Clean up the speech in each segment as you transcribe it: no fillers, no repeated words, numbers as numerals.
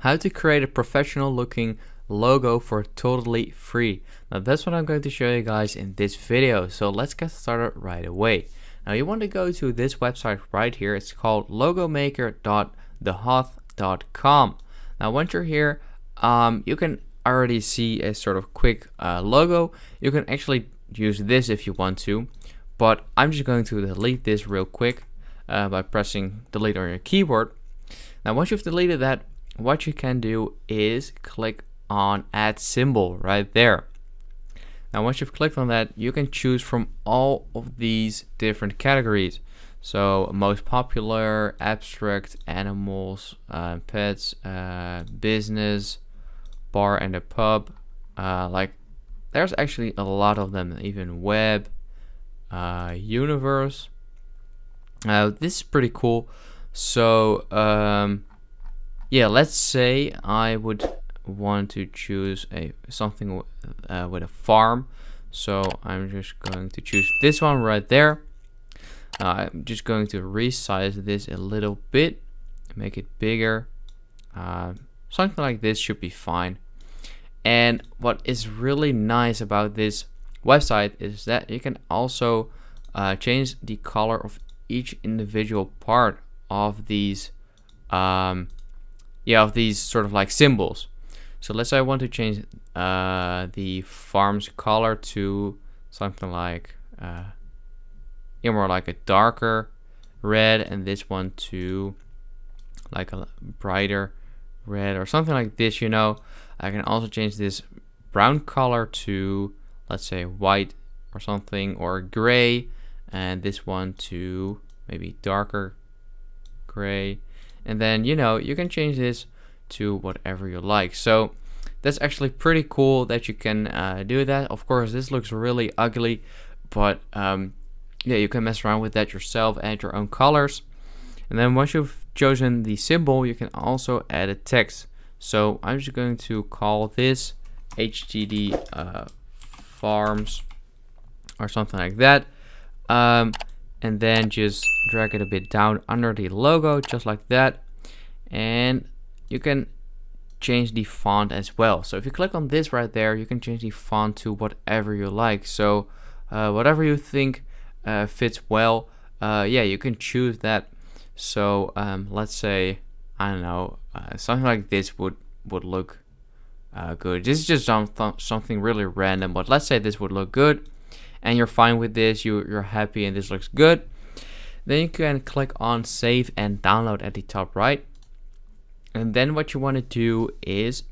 How to create a professional looking logo for totally free. Now that's what I'm going to show you guys in this video, so let's get started right away. Now you want to go to this website right here. It's called logomaker.thehoth.com. Now once you're here, you can already see a sort of quick logo. You can actually use this if you want to, but I'm just going to delete this real quick by pressing delete on your keyboard. Now once you've deleted that, what you can do is click on add symbol right there. Now once you've clicked on that, you can choose from all of these different categories. So most popular, abstract, animals, pets, business, bar and a pub. Like there's actually a lot of them, even web, universe. This is pretty cool. So yeah, let's say I would want to choose something with a farm. So I'm just going to choose this one right there. I'm just going to resize this a little bit, make it bigger. Something like this should be fine. And what is really nice about this website is that you can also change the color of each individual part of these of these sort of like symbols. So let's say I want to change the farm's color to something like more like a darker red, and this one to like a brighter red or something like this. You know, I can also change this brown color to, let's say, white or something, or gray, and this one to maybe darker gray. And then, you know, you can change this to whatever you like. So that's actually pretty cool that you can do that. Of course, this looks really ugly, but yeah, you can mess around with that yourself, add your own colors. And then once you've chosen the symbol, you can also add a text. So I'm just going to call this HTD farms or something like that. And then just drag it a bit down under the logo, just like that. And you can change the font as well. So if you click on this right there, you can change the font to whatever you like. So whatever you think fits well, yeah, you can choose that. So let's say, I don't know, something like this would look good. This is just something really random, but let's say this would look good and you're fine with this, you're happy and this looks good. Then you can click on save and download at the top right. And then what you want to do is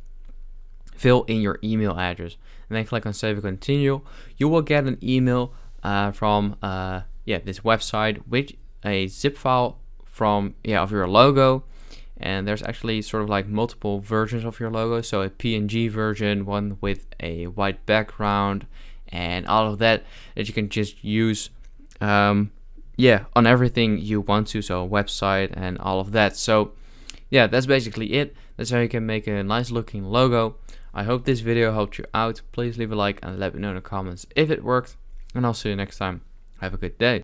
fill in your email address, and then click on save and continue. You will get an email from this website with a zip file from of your logo. And there's actually sort of like multiple versions of your logo. So a PNG version, one with a white background, and all of that you can just use on everything you want to. So a website and all of that. So yeah, that's basically it. That's how you can make a nice looking logo. I hope this video helped you out. Please leave a like and let me know in the comments if it worked. And I'll see you next time. Have a good day.